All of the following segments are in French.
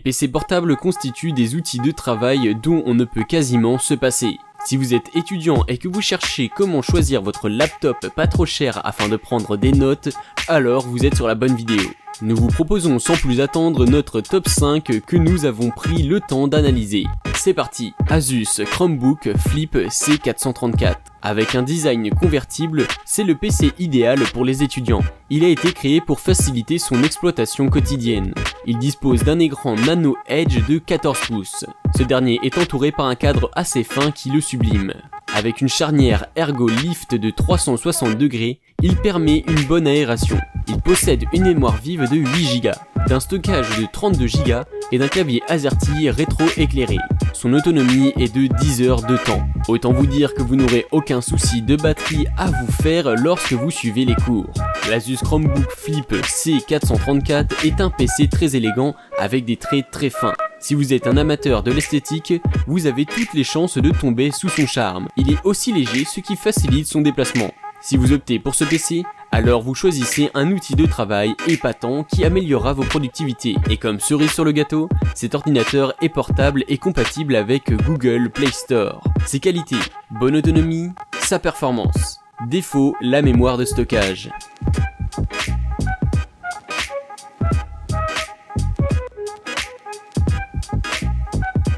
PC portables constituent des outils de travail dont on ne peut quasiment se passer. Si vous êtes étudiant et que vous cherchez comment choisir votre laptop pas trop cher afin de prendre des notes, alors vous êtes sur la bonne vidéo. Nous vous proposons sans plus attendre notre top 5 que nous avons pris le temps d'analyser. C'est parti. Asus Chromebook Flip C434. Avec un design convertible, c'est le PC idéal pour les étudiants. Il a été créé pour faciliter son exploitation quotidienne. Il dispose d'un écran Nano Edge de 14 pouces. Ce dernier est entouré par un cadre assez fin qui le sublime. Avec une charnière Ergo Lift de 360 degrés, il permet une bonne aération. Il possède une mémoire vive de 8 Go, d'un stockage de 32 Go et d'un clavier AZERTY rétro-éclairé. Son autonomie est de 10 heures de temps. Autant vous dire que vous n'aurez aucun souci de batterie à vous faire lorsque vous suivez les cours. L'Asus Chromebook Flip C434 est un PC très élégant avec des traits très fins. Si vous êtes un amateur de l'esthétique, vous avez toutes les chances de tomber sous son charme. Il est aussi léger, ce qui facilite son déplacement. Si vous optez pour ce PC, alors vous choisissez un outil de travail épatant qui améliorera vos productivités. Et comme cerise sur le gâteau, cet ordinateur est portable et compatible avec Google Play Store. Ses qualités, bonne autonomie, sa performance. Défaut, la mémoire de stockage.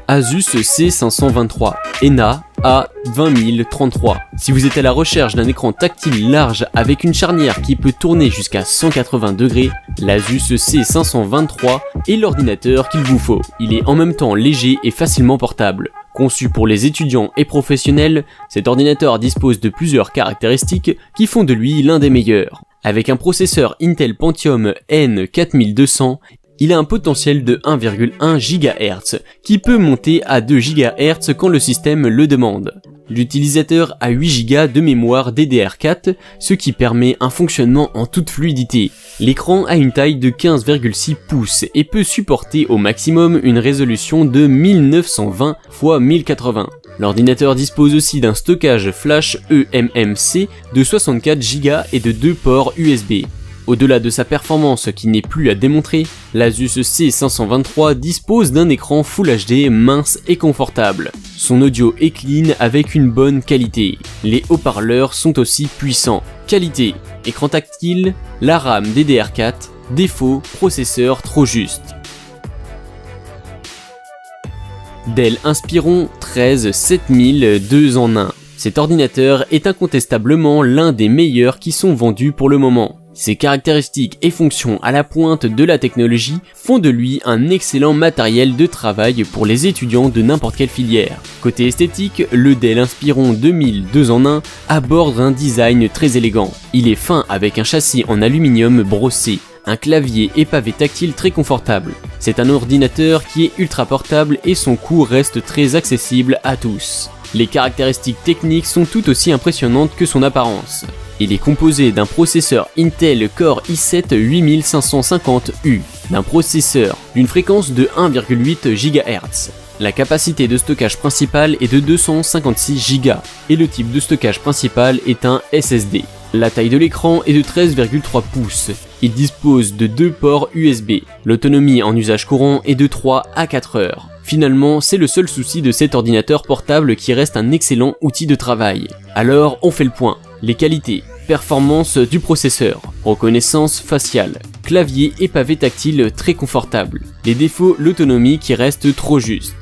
Asus C523 ENA A20033. Si vous êtes à la recherche d'un écran tactile large avec une charnière qui peut tourner jusqu'à 180 degrés, l'Asus C523 est l'ordinateur qu'il vous faut. Il est en même temps léger et facilement portable. Conçu pour les étudiants et professionnels, cet ordinateur dispose de plusieurs caractéristiques qui font de lui l'un des meilleurs. Avec un processeur Intel Pentium N4200, il a un potentiel de 1,1 GHz, qui peut monter à 2 GHz quand le système le demande. L'utilisateur a 8 Go de mémoire DDR4, ce qui permet un fonctionnement en toute fluidité. L'écran a une taille de 15,6 pouces et peut supporter au maximum une résolution de 1920 x 1080. L'ordinateur dispose aussi d'un stockage flash eMMC de 64 Go et de 2 ports USB. Au-delà de sa performance qui n'est plus à démontrer, l'Asus C523 dispose d'un écran Full HD mince et confortable. Son audio est clean avec une bonne qualité. Les haut-parleurs sont aussi puissants. Qualité, écran tactile, la RAM DDR4, défaut, processeur trop juste. Dell Inspiron 13 7000 2 en 1. Cet ordinateur est incontestablement l'un des meilleurs qui sont vendus pour le moment. Ses caractéristiques et fonctions à la pointe de la technologie font de lui un excellent matériel de travail pour les étudiants de n'importe quelle filière. Côté esthétique, le Dell Inspiron 2000 2 en 1 aborde un design très élégant. Il est fin avec un châssis en aluminium brossé, un clavier et pavé tactile très confortable. C'est un ordinateur qui est ultra portable et son coût reste très accessible à tous. Les caractéristiques techniques sont tout aussi impressionnantes que son apparence. Il est composé d'un processeur Intel Core i7 8550U, d'un processeur d'une fréquence de 1,8 GHz. La capacité de stockage principale est de 256 Go et le type de stockage principal est un SSD. La taille de l'écran est de 13,3 pouces. Il dispose de 2 ports USB. L'autonomie en usage courant est de 3 à 4 heures. Finalement, c'est le seul souci de cet ordinateur portable qui reste un excellent outil de travail. Alors, on fait le point. Les qualités, performance du processeur, reconnaissance faciale, clavier et pavé tactile très confortable. Les défauts, l'autonomie qui reste trop juste.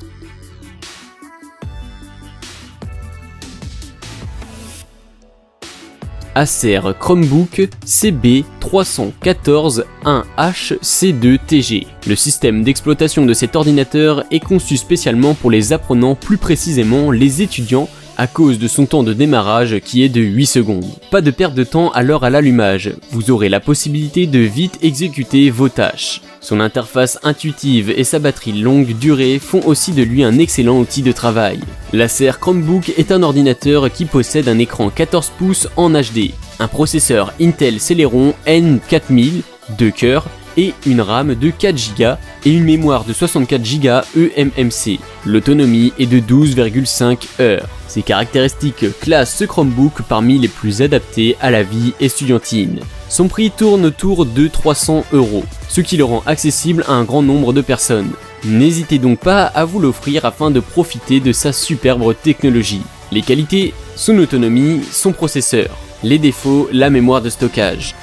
Acer Chromebook CB314-1HC2TG. Le système d'exploitation de cet ordinateur est conçu spécialement pour les apprenants, plus précisément les étudiants, à cause de son temps de démarrage qui est de 8 secondes. Pas de perte de temps alors à l'allumage, vous aurez la possibilité de vite exécuter vos tâches. Son interface intuitive et sa batterie longue durée font aussi de lui un excellent outil de travail. L'Acer Chromebook est un ordinateur qui possède un écran 14 pouces en HD, un processeur Intel Celeron N4000 2 cœurs et une RAM de 4 Go et une mémoire de 64 Go eMMC. L'autonomie est de 12,5 heures. Ces caractéristiques classent ce Chromebook parmi les plus adaptés à la vie estudiantine. Son prix tourne autour de 300 €, ce qui le rend accessible à un grand nombre de personnes. N'hésitez donc pas à vous l'offrir afin de profiter de sa superbe technologie. Les qualités, son autonomie, son processeur. Les défauts, la mémoire de stockage.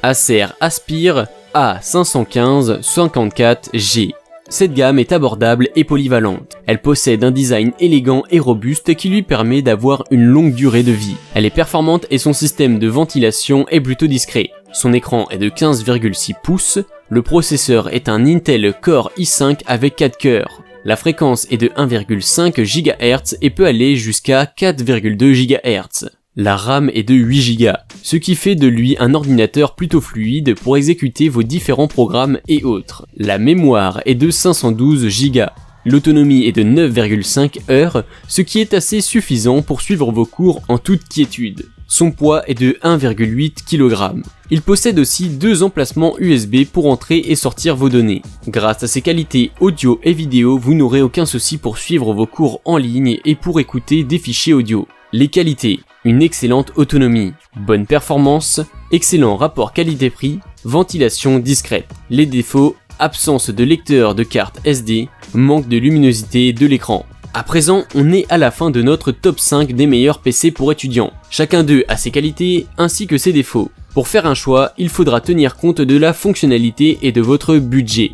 Acer Aspire A515-54G. Cette gamme est abordable et polyvalente. Elle possède un design élégant et robuste qui lui permet d'avoir une longue durée de vie. Elle est performante et son système de ventilation est plutôt discret. Son écran est de 15,6 pouces. Le processeur est un Intel Core i5 avec 4 cœurs. La fréquence est de 1,5 GHz et peut aller jusqu'à 4,2 GHz. La RAM est de 8 Go, ce qui fait de lui un ordinateur plutôt fluide pour exécuter vos différents programmes et autres. La mémoire est de 512 Go. L'autonomie est de 9,5 heures, ce qui est assez suffisant pour suivre vos cours en toute quiétude. Son poids est de 1,8 kg. Il possède aussi 2 emplacements USB pour entrer et sortir vos données. Grâce à ses qualités audio et vidéo, vous n'aurez aucun souci pour suivre vos cours en ligne et pour écouter des fichiers audio. Les qualités: une excellente autonomie, bonne performance, excellent rapport qualité-prix, ventilation discrète. Les défauts: absence de lecteur de carte SD, manque de luminosité de l'écran. À présent, on est à la fin de notre top 5 des meilleurs PC pour étudiants. Chacun d'eux a ses qualités ainsi que ses défauts. Pour faire un choix, il faudra tenir compte de la fonctionnalité et de votre budget.